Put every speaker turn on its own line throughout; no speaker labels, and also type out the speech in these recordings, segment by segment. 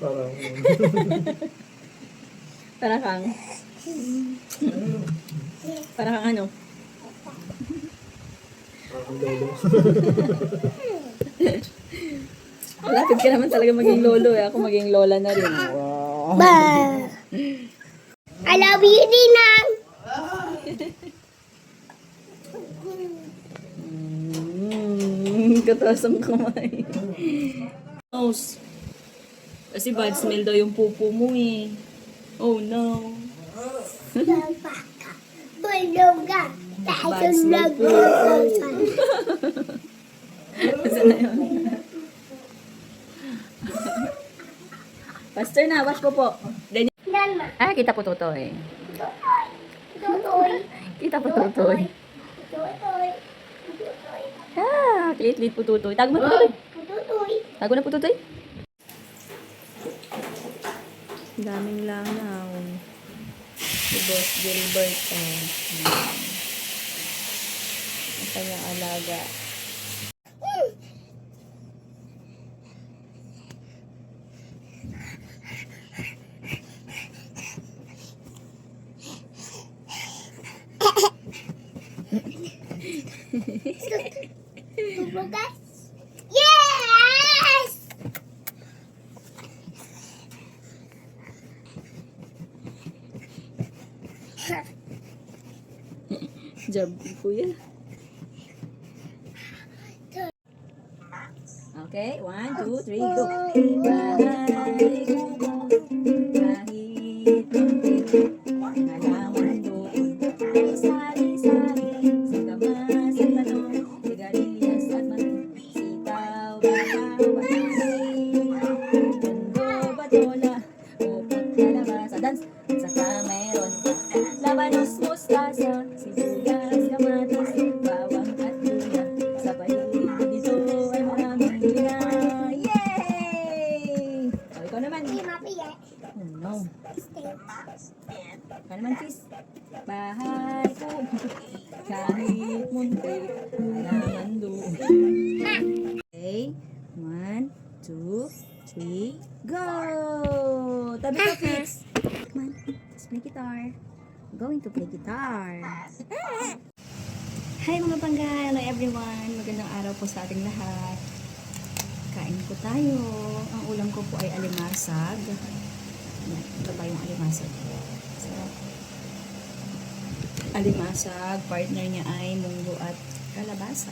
Parang,
Para kang... Para kang ano?
parang lolo.
Malapit ka naman talaga maging lolo eh. Ako maging lola na rin. Wow.
Ba! I love you, Ninang!
Kataas ang kamay. Nose. Kasi bad smell daw yung pupo mo eh. Oh no.
Tulog ka!
Bad smell po. Saan na yun? Faster na, wash po po. Ganyan.
Nana!
Ah, kita po tutoy.
Tutoy!
Kita po tutoy.
Tutoy!
Ah, lit po tutoy. Tago mo po tutoy.
Tutoy!
Tago na po tutoy. Daming langaw. Si Boss Gilbert. Ang kanyang alaga.
Tulog ka? Yes!
Job po yan. Okay, 1, 2, 3, go. Bahay ko kahit konti, halaman doon ay sari-sari, sa gamas at tanong, sigarilyas at manong, sitaw, bakaw, batari, mundo, batola, upot, kalabasa, dance, saka mayroon pa, labanos, mustasa, sibuyas, kamatis, bawang at luya, sa paligid dito ay maraming luya. Yay! O, ikaw naman.
Hindi mapiyak.
Oh, no. Ikaw naman, Chris. Bahay ko, kahit muntik, naman doon. Okay, 1, 2, 3, go! Tabi ka, Chris. Come on, let's play guitar. I'm going to play guitar. Hi mga pangga! Hello everyone! Magandang araw po sa ating lahat. Kain po tayo. Ang ulam ko po ay alimasag. Yan, ito pa yung alimasag. So, alimasag, partner niya ay munggo at kalabasa.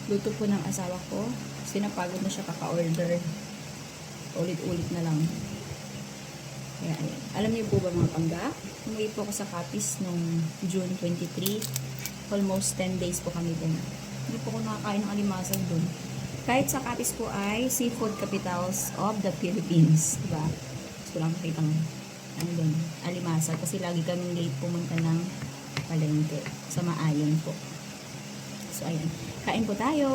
Luto po ng asawa ko. Kasi napagod na siya kaka-order. Ulit-ulit na lang. Kaya, ayan. Alam niyo po ba mga pangga? Umuwi po ako sa Capiz noong June 23. Almost 10 days po kami din. Hindi po ako nakakain ng alimasag doon. Kahit sa Capiz po ay seafood capitals of the Philippines. Diba? Gusto lang makita ng ano doon, alimasag. Kasi lagi kaming late pumunta ng palengke. Sa Maayon po. So, ayan. Kain po tayo.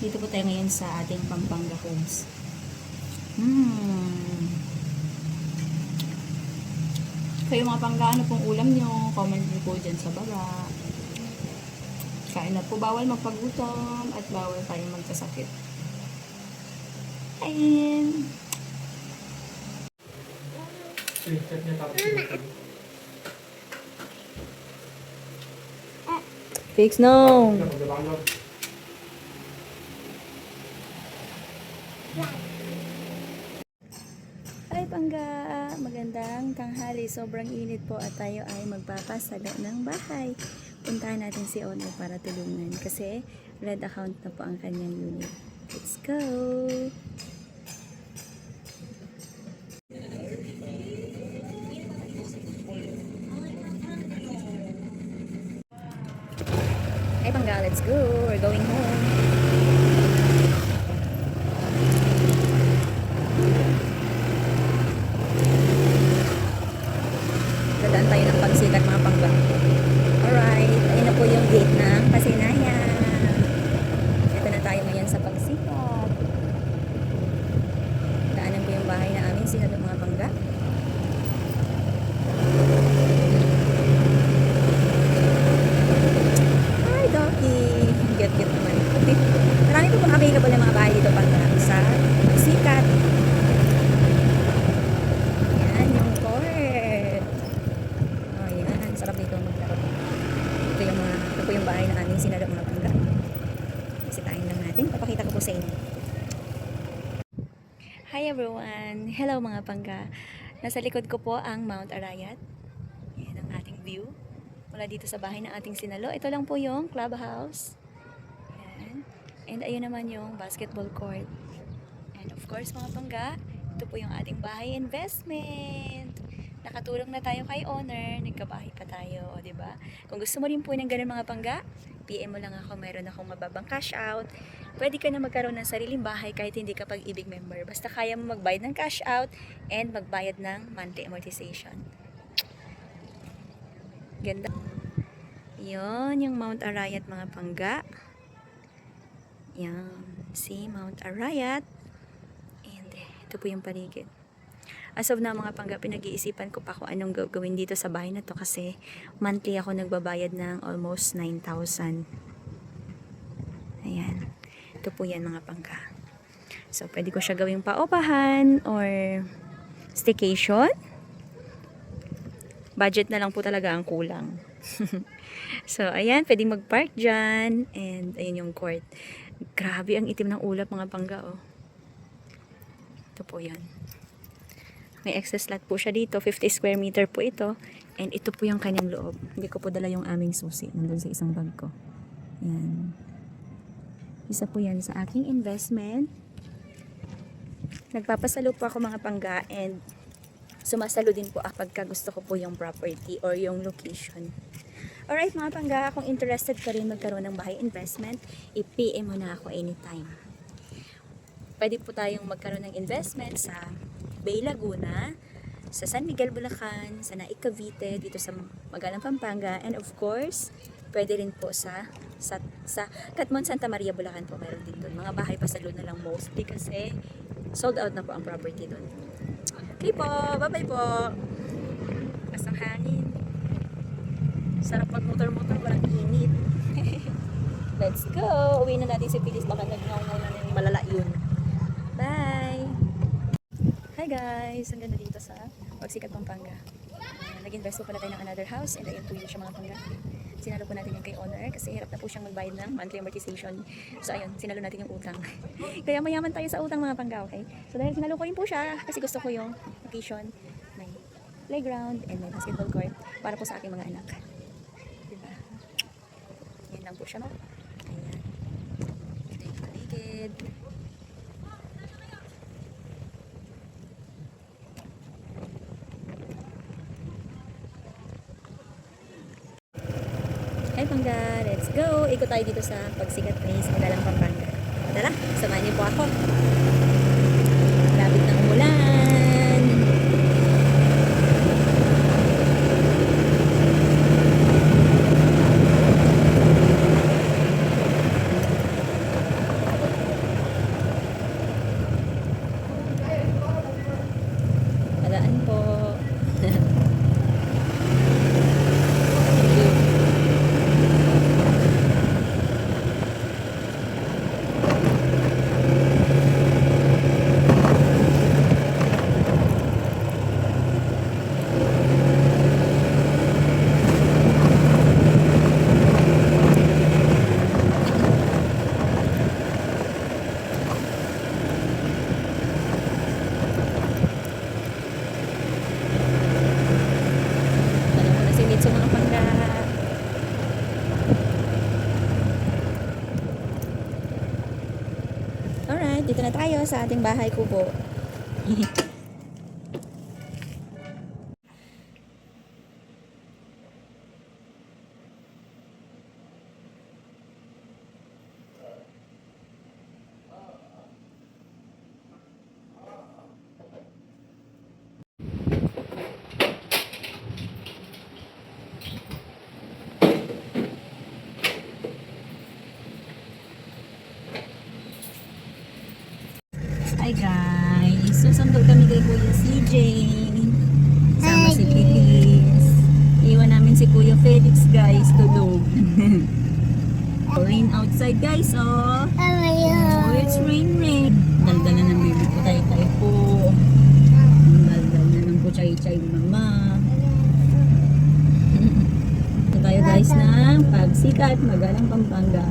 Dito po tayo ngayon sa ating Pampanga Homes. Kayo mga pangga, ano pong ulam nyo? Comment nyo po dyan sa baba. Kain na po. Bawal magpagutom at bawal tayong magkasakit. Kain!
Set niya tapos.
Fix no! Hi pangga! Magandang tanghali. Sobrang init po at tayo ay magpapasalo ng bahay. Puntahan natin si Onay para tulungan kasi red account na po ang kanyang unit. Let's go! Hey pangga, let's go! We're going home! Dadaan tayo ng pagsikat mga pangga. Alright, ayun na po yung gate ng Pasinayan. Ito na tayo ngayon sa pagsikat. po sa inyo. Hi everyone! Hello mga pangga! Nasa likod ko po ang Mount Arayat. Yan ang ating view. Mula dito sa bahay ng ating sinalo. Ito lang po yung clubhouse. Yan. And ayun naman yung basketball court. And of course mga pangga, ito po yung ating bahay investment. Nakatulong na tayo kay owner, nagkabahay pa tayo, o diba? Kung gusto mo rin po ng ganun mga pangga, PM mo lang ako, mayroon akong mababang cash out. Pwede ka na magkaroon ng sariling bahay kahit hindi ka pag-ibig member. Basta kaya mo magbayad ng cash out and magbayad ng monthly amortization. Ganda. Yun, yung Mount Arayat mga pangga. Yan, see Mount Arayat. And ito po yung paligid. As of now mga pangga, pinag-iisipan ko pa kung anong gagawin dito sa bahay na to kasi monthly ako nagbabayad ng almost 9,000. Ayan. Ito po yan mga pangga. So, pwede ko siya gawing paupahan or staycation. Budget na lang po talaga ang kulang. So, ayan. Pwede mag-park dyan. And, ayun yung court. Grabe ang itim ng ulap mga pangga, oh. Ito po yan. May excess lot po siya dito. 50 square meter po ito. And ito po yung kanyang loob. Hindi ko po dala yung aming susi. Nandun sa isang bag ko. Yan. Isa po yan sa aking investment. Nagpapasalo po ako mga pangga. And sumasalo din po pagka gusto ko po yung property or yung location. Alright mga pangga, kung interested ka rin magkaroon ng bahay investment, i-PM mo na ako anytime. Pwede po tayong magkaroon ng investment sa Bay Laguna, sa San Miguel, Bulacan, sa Naik, Cavite, dito sa Magalang, Pampanga, and of course, pwede rin po sa Catmon, Santa Maria, Bulacan po, meron din doon. Mga bahay pasalo na lang mostly kasi sold out na po ang property doon. Okay po, bye-bye po. Kasang hangin. Sarap pag motor-motor, walang init. Let's go! Uwi na natin si Phyllis, baka nag-ngaw na ng malala yun. Bye! Hi guys! Ang ganda dito sa Pagsikat, Pampanga. Nag-invest po pala tayo ng another house and ayun po yun siya mga pangga. Sinalo po natin yung kay owner kasi hirap na po siyang magbayad ng monthly amortization. So ayun, sinalo natin yung utang. Kaya mayaman tayo sa utang mga pangga, okay? So dahil sinalo ko yun po siya kasi gusto ko yung location, may playground and may basketball court para po sa aking mga anak. Diba? Yan lang po siya, no? Ayan. Ito yung paligid. Hi Pangga, let's go! Ikot tayo dito sa Pagsikat Place, Magalang, Pampanga. Tara, samahan niyo po ako. Lapit ng umulan. Tagaan po. Sa mga pangga. Alright, dito na tayo sa ating bahay kubo. Hi guys, susundo kami kay Kuya CJ. Sama si Phyllis. Iwan namin si Kuya Felix guys, tulog. Rain outside guys, oh. Oh, it's rain. Daldala ng baby ko tayo po. Daldala ng po chay-chay mama. Ito tayo guys ng Pagsikat, Magalang, Pampanga.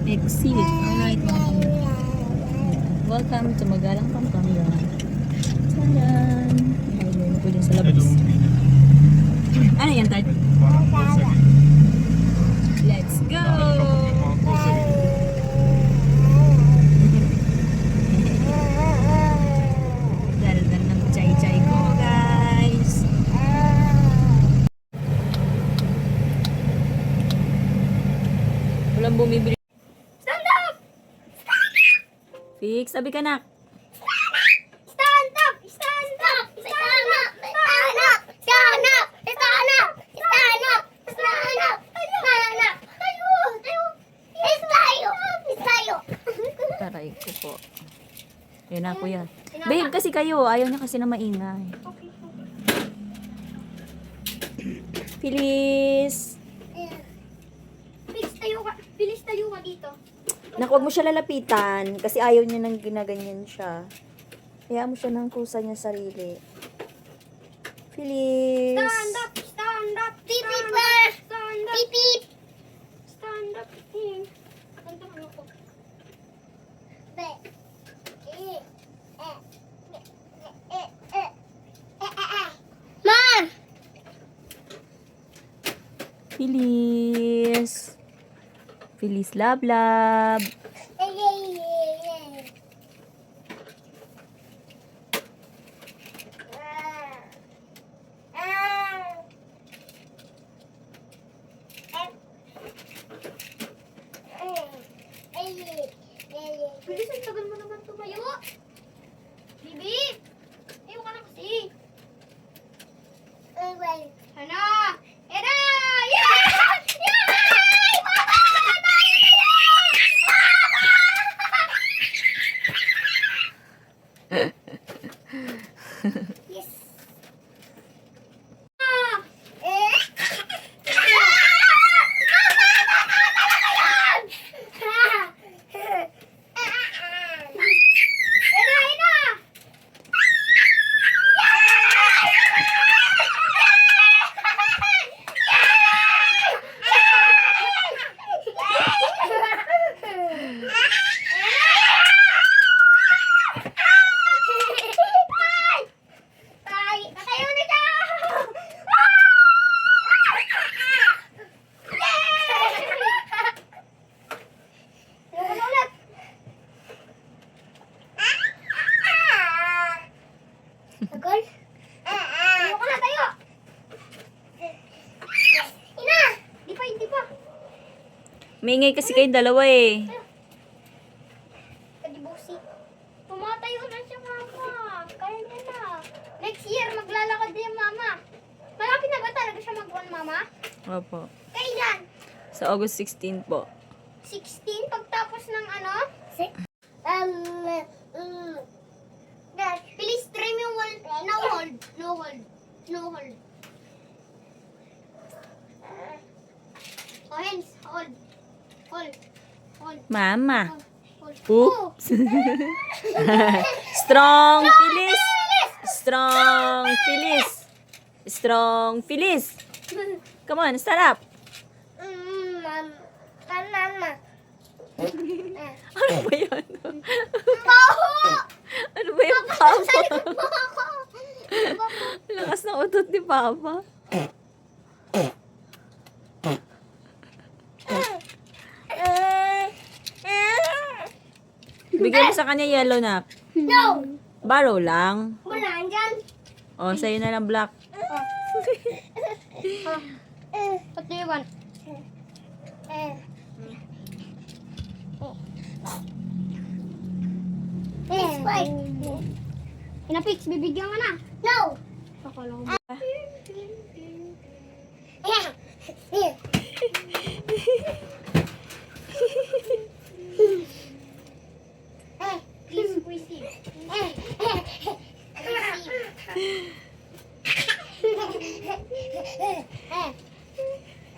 Exit. Alright, welcome to Magalang, Pampanga. Tadan! Highway na po dyan sa labas. Ano yan, Tad? Let's go! Daldal ng chay-chay ko, guys. Walang bumibili.
Stand up!
Fix, sabi ka na.
Stand up! Stand up! Stand up! Stand up! Stand up! Stand up! Stand up! Stand up! Stand up! Tayo! Tayo! Is tayo! Is tayo!
Taray ko po. Yan na, kuya. Babe, kasi kayo. Ayaw niya kasi na maingay. Feliz!
Bilis tayo ka. Bilis tayo ka dito.
Naku, wag mo siya lalapitan kasi ayaw niya nang ginaganyan siya. Kaya mo siya ng kusa niya sarili. Feliz!
Stand up! Stand up! Beep beep bar! Stand up! Beep beep! Stand up! Stand up ako. Ma!
Feliz! Feliz love love!
Bilis, ang tagal mo naman tumayo. Bibi! Ayaw ka na kasi. Ano? Era! Yay! Yay! Mama! Yes. Tagal? Tayo ka na, tayo! Ina! Di pa.
Maingay kasi kayong dalawa eh.
Kadibusi. Tumatayo na siya, mama. Kaya niya na. Next year, maglalakad din yung mama. Malapit na ba talaga siya mag-1, mama?
Opo.
Kailan?
Sa August 16 po.
16? Pagtapos ng ano? Please trim yung wall. No hold. No hold. No hold. Oh, hands. Hold. Hold. Hold.
Mama.
Hold.
Oops. Strong Feliz! Strong Feliz! Strong Feliz! Come on, stand up!
Mama.
Ano ba yun?
Baho!
Ano ba yung Papa?
Baho!
Lakas ng utot ni Papa. Bigyan mo sa kanya yellow na.
No!
Barrow lang.
Wala, andyan.
O, sa'yo na lang black.
What do you want? Pinapix, bibigyan ka na. No! Akala ko. Please receive.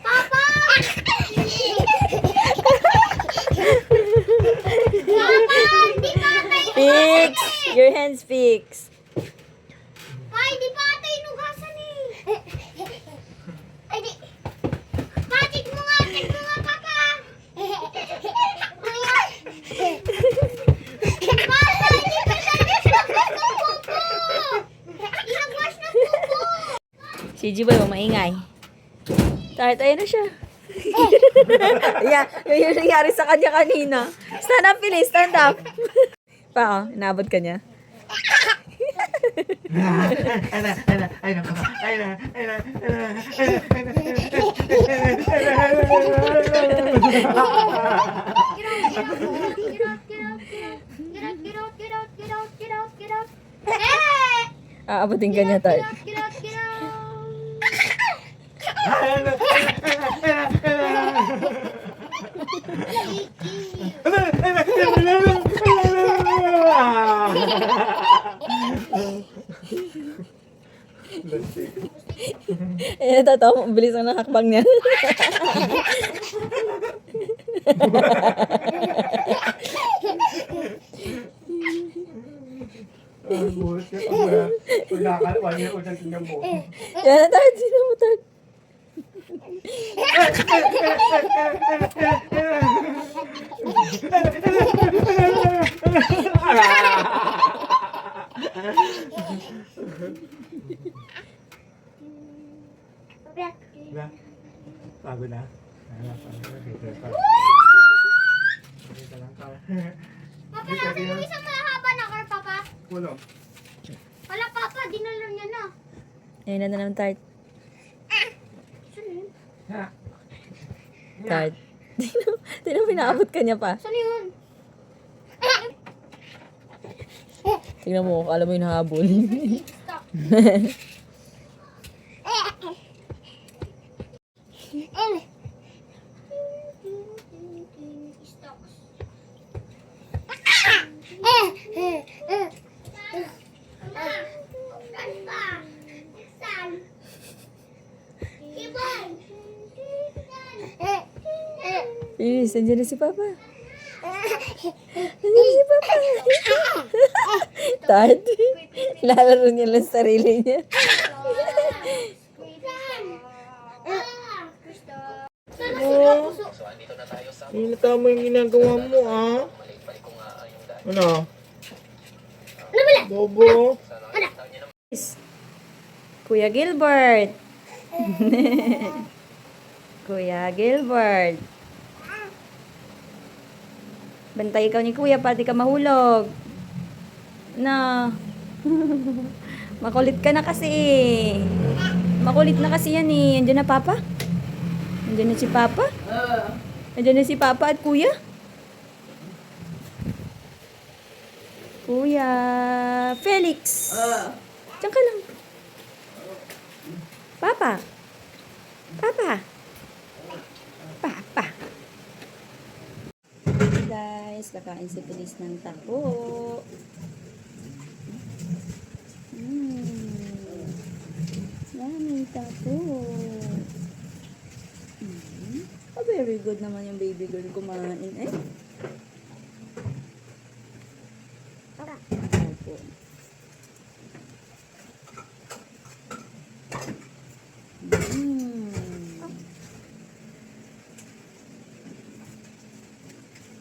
Papa! Papa! Di pa tayo
Fix! Your hands fix.
Ay, di pa tayo nugasan eh. Ay, di. Check mo nga, Papa.
Gigi boy, huwag maingay. Tart, ayun na siya. Yeah, yun yung nangyari sa kanya kanina. Stand up, Phyllis, stand up. Pa, oh, inabot ka niya. Aabutin ka niya, Tart. Eh, totoo, bilis ang nakakbang niya.
Buhos ka pa. Pag nakakalawa niya ko dyan tingnan mo.
Yan na, Tart. Sino mo, Tart?
Na? Pagod na? Dito lang ka.
Papa, nasa yung isang mahaba na car, Papa?
Wala.
Wala, Papa. Dinala niya na.
Ayun na naman, Tart.
Saan yun?
Ha?
Tart. Tingnan mo, inaabot ka niya pa.
Saan yun?
Tingnan mo, alam mo yung nahabol.
Stop. Stocks. Saan ba? Saan? Ibon!
Iris, nandiyan na si Papa. Nandiyan na si Papa. Tart. Lalaro niya lang sa sarili niya.
Hindi tama yung ginagawa mo, ah. Ano? Bobo.
Kuya Gilbert. Kuya Gilbert. Bantay ikaw ni Kuya, pati ka mahulog. Na. Makulit ka na kasi. Makulit na kasi yan eh. Andiyan na Papa? Andiyan na si Papa? Andiyan na si Papa at Kuya? Kuya Felix. Diyan ka lang. Papa. Papa. Papa. Guys, kakain si Feliz ng taho. Yummy taho. Oh, very good naman yung baby girl kumain eh. Opo.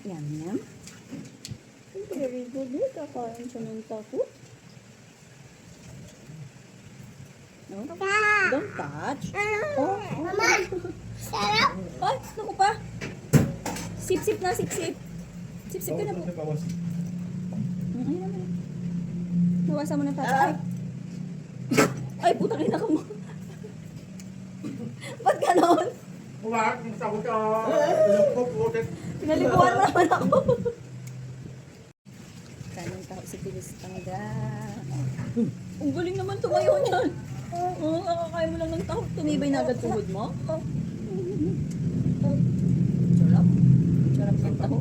Yum, yum. Very good eh. Kakain siya ng taho. No? Don't touch. Oh,
Mama! Sarap!
ay, naku pa. Sip-sip na, sip-sip. Sip-sip ka na po. Ayun naman. Nawasan mo na tatay. Ay, putang ina ka mo. Ba't ganon?
Huwag, masakot ka.
Pinaliguan mo naman ako. Kanong tao si Pilis Tangga. Ang galing naman tumayo niyan. Oh, kakakain mo lang ng tao. Tumibay na agad tuhod mo. Sarap. Sarap ng taho.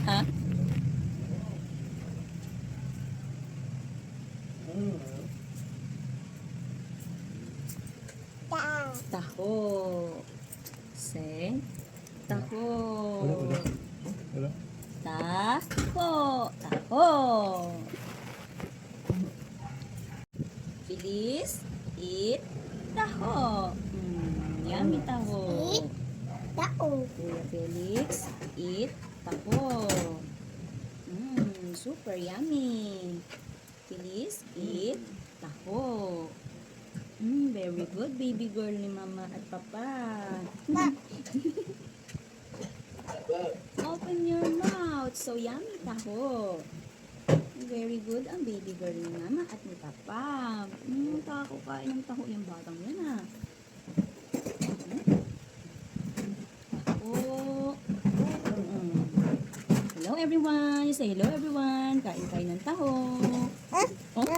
Ha? Taho. Say. Taho.
Wala.
Taho. Taho. Bilis. Eat. Taho. Yummy taho.
Eat. Tao.
Kuya Felix. Eat. Taho. Super yummy. Bilis. Eat. Taho. Very good, baby girl ni mama at papa. Open your mouth. So yummy, taho. Very good ang baby girl ni mama at ni papa. Kain ng taho yung batang yan ah. Taho. Hello everyone. You say hello everyone. Kain ng taho. Oh.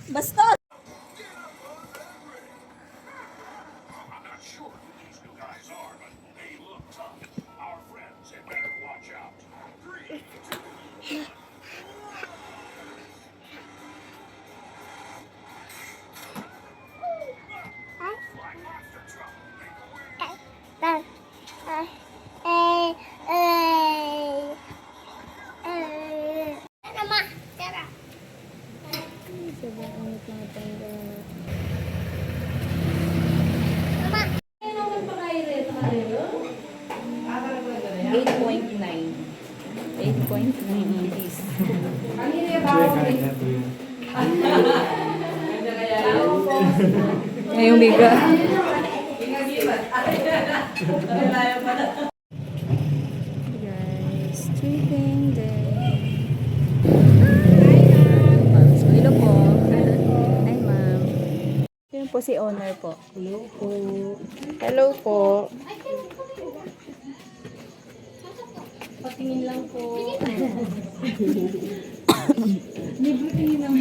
Bastos!
I'm not sure who these new guys are, but they look tough. Our friends had better watch out. 3, 2, 1. Fly monster truck, make a way.
Mama, Tara. Mama.
8.9. 8.9 is. Ngayong biga. Guys, sleeping day. Hello po. Hi, ma'am. Yun po si owner po.
Hello po. Hello po.
Patingin lang po. Libre tingin lang.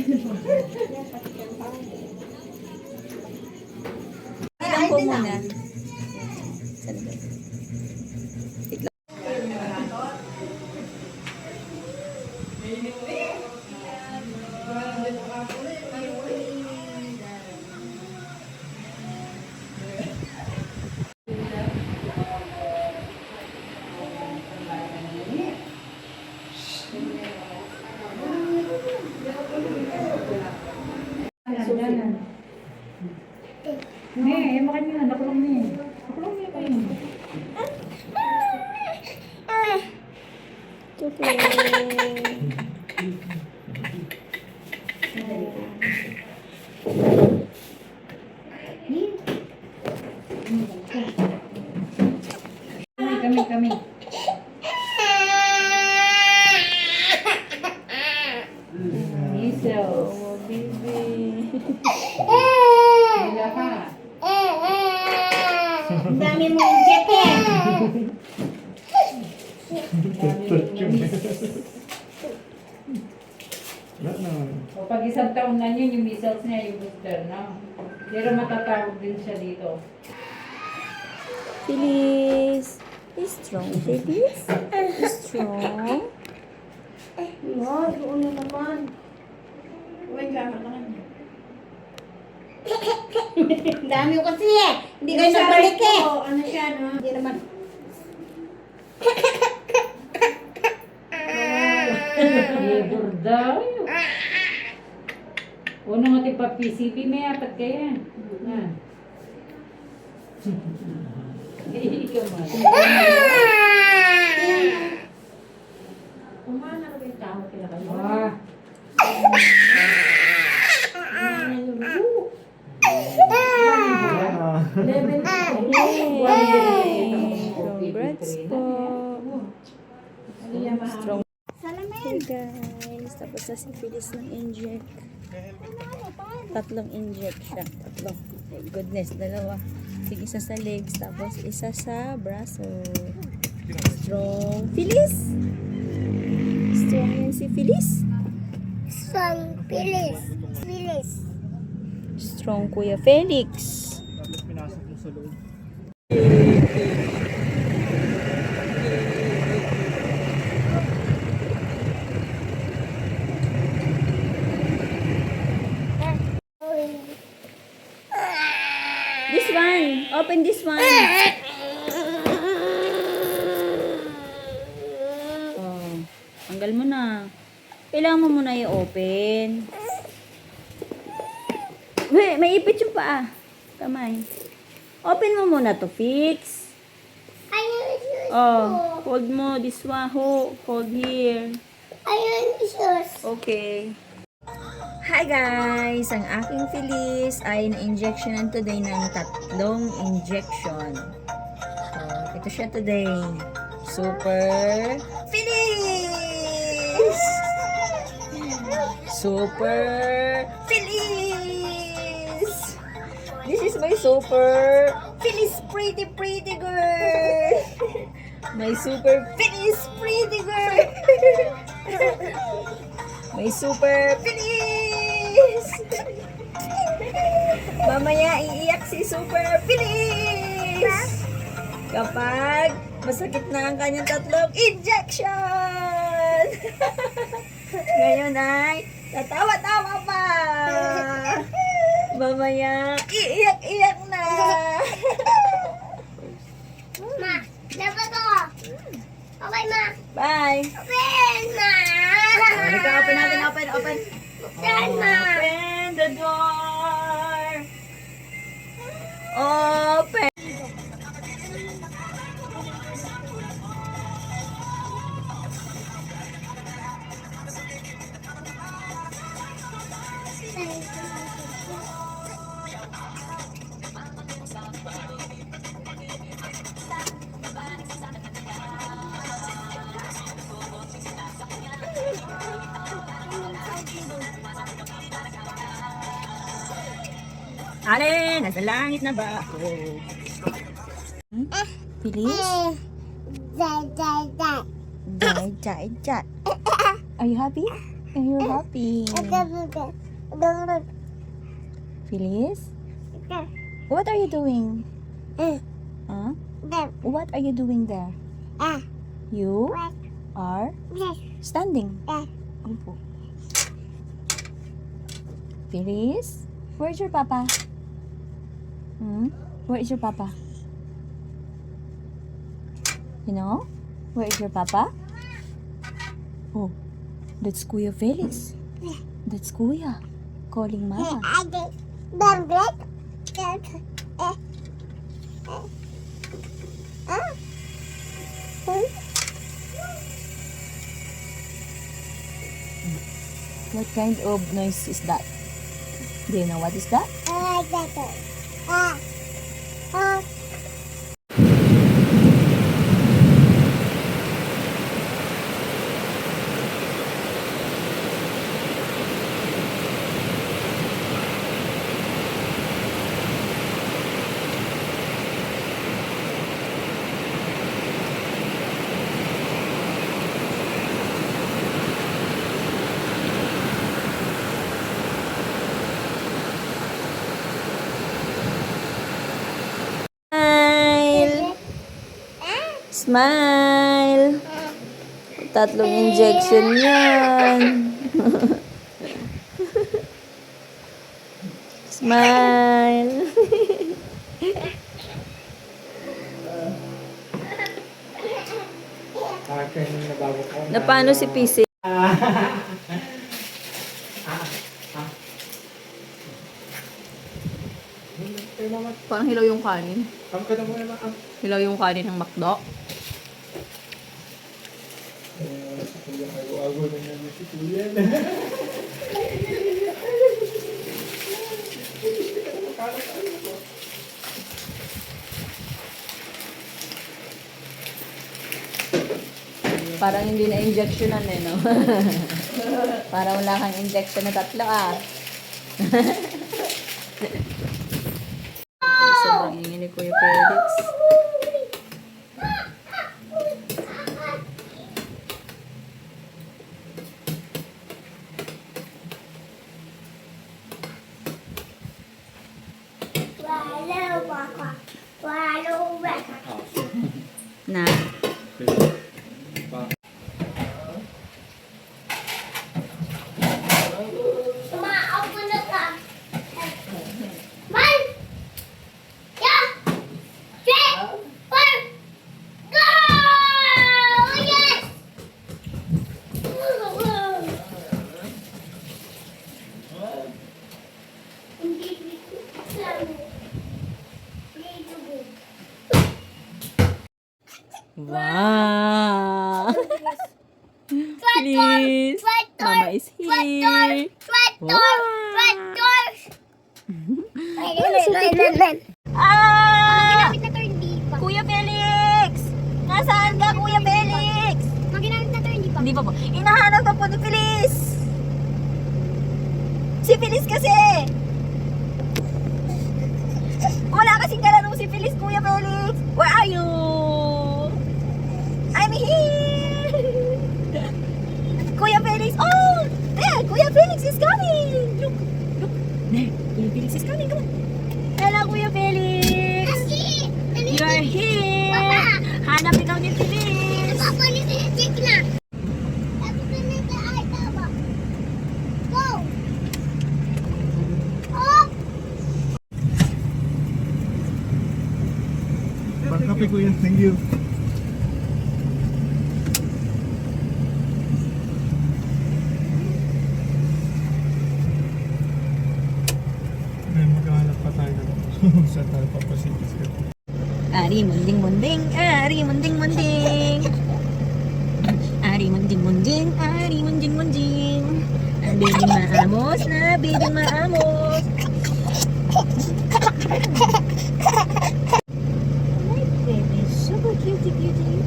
Ilan po muna. Kami. Miso. Oh, baby. Wala ka.
Ang dami mong jacket.
O pag isang taon na yun, yung measles niya, yung booster na. Pero matatawag din siya dito.
Feliz. Strong, Feliz. Strong.
Wow, doon na naman. Ang dami ko kasi eh. Hindi kayo nabalik eh. Ano siya, no? Hindi naman.
Labor daw. Uno nga tipa PCP, may apat kaya. Yan. Ikaw man.
Kumana ka ba yung tao kila kayo?
Ah.
Congrats po. Strong.
Salamin.
Hey guys, tapos na si Feliz ng inject. Tatlong inject siya. Tatlong. My goodness, dalawa. Sige, isa sa legs, tapos isa sa braso. Strong. Feliz! Strong yan si Feliz.
Strong Phyllis. Phyllis.
Strong Kuya Felix.
Pinasok mo sa loob.
This one. Open this one. Oh, tanggal mo na. Kailangan mo muna i-open. May ipit yung paa. Kamay. Open mo muna to fix.
Ayun,
Oh, hold mo. This one. Hold here.
ayun, sus.
Okay. Hi guys! Ang aking Feliz ay na-injectionan today ng 3 injection. So, ito siya today. Super Feliz! Super Feliz! This is my super Feliz pretty girl! My super Feliz pretty girl! My super Feliz! Mamaya iiyak si Super Feliz! Kapag masakit na ang kanyang 3 injection! Ngayon ay tatawa-tawa pa! Mamaya iiyak-iyak na!
Ma, dapat ako. Okay, ma.
Bye!
Open, ma.
Halika, open natin, open!
Open, ma.
Open the door! Open! Ale, nasa langit na ba ako? Feliz? Jai. Are you happy? Are you happy? Feliz? What are you doing? Huh? What are you doing there? You are standing. Opo. Feliz? Where's your papa? Where is your papa? You know? Where is your papa? Oh, that's Kuya Felix. That's Kuya calling Mama. What kind of noise is that? Do you know what is that? Smile! 3 injection yan. Smile!
Kanina bago ko.
Na paano si PC? Parang hilaw yung kanin.
Ang ka naman naman ang
Hilaw yung kanin ng McDo.
si Kuya Ago na naman si Kuya.
Parang hindi na injectionan eh, no? Parang wala kang injection na 3 ah. Sobrang ingin ni Kuya Felix. Na? Wow! Please, Mama is here.
Red doors!
Ah!
Maginamit na turn, di pa.
Kuya Felix! Nasaan ka, Kuya Felix?
Maginamit na turn, di pa.
Hindi pa po. Hinahanap ka po ni Feliz. Si Feliz kasi. Wala kasing kalanong si Feliz, Kuya Felix. Where are you? I'm here. Kuya Felix. Oh! There! Kuya Felix is coming. Look. Look. There. Kuya Felix is coming. Come on. Hello, Kuya Felix. You are here.
Papa.
Hanap ikaw ni Feliz.
Papa, check na. Tapos na nito ay tama. Go! Oh!
Pagkape ko yan, thank you. Ay, maghahanap pa tayo ng saan tayo papasitis ka.
Ari munding munding, ari munding munding. Ari munding munding, ari munding munding. Ang bibing maamos na bibing maamos. My baby, so cutie cutie.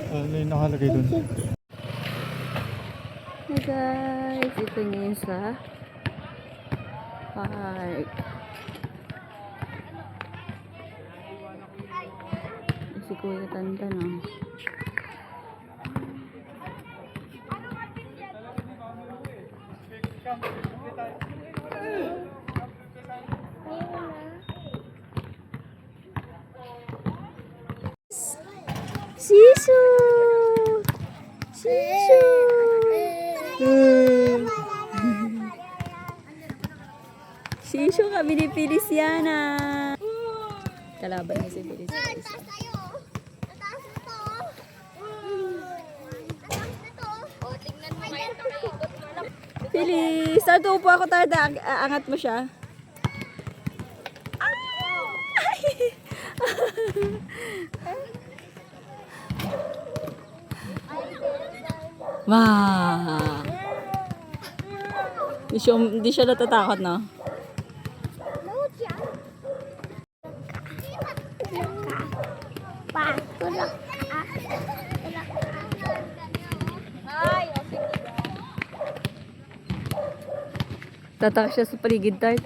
Ano yung nakalagay doon?
Hey guys, ito ngayon sa park. Si Kuya Tantan, oh. Sisu! Sisu! Sisu kami ni Feliciana. Kalaban niya si Feliciana.
Taas tayo. Taas na to. Taas na to. O, tingnan mo kayo.
Feliz! Saan tupo ako, Tada? Angat mo siya. Wow! Hindi siya natatakot, no?
Pa, tulak. Tulak. Ay, o sige.
Tatak siya sa paligid, Tart.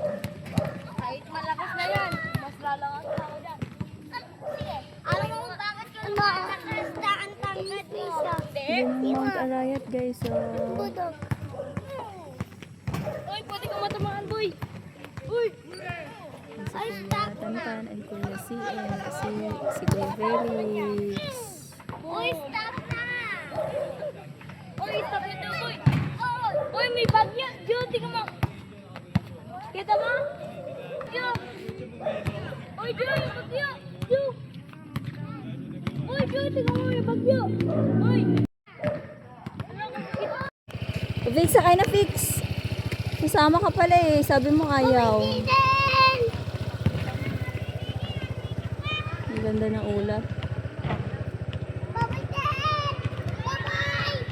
Kahit malakas na yan, mas lalakas na ako dyan. Sige, alam mo bakit yung malakas na ang tangkad mo?
Yung Mount Arayat, guys.
Budok. Uy, pwede ka matamaan, boy. Uy! Ay, stop na.
Tantan and Kuya CM. Si Kuya Felix.
Uy, stop na! Uy, stop ito, boy! Uy, may bagyo! Jo, tingnan mo! Kita mo? Jo! Uy, Jo, yung bagyo! Jo! Uy, Jo, tingnan mo yung bagyo! Uy!
Fix, sakay na Fix. Kasama ka pala eh. Sabi mo ayaw. Ang ganda ng ulap.
Bye-bye, Dad! Bye-bye!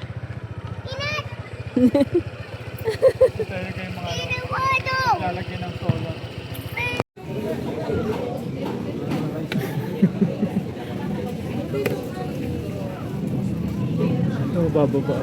Inat!
Tayo kayo mga
Inuwado!
lalagyan ng solar. Ito, bababa.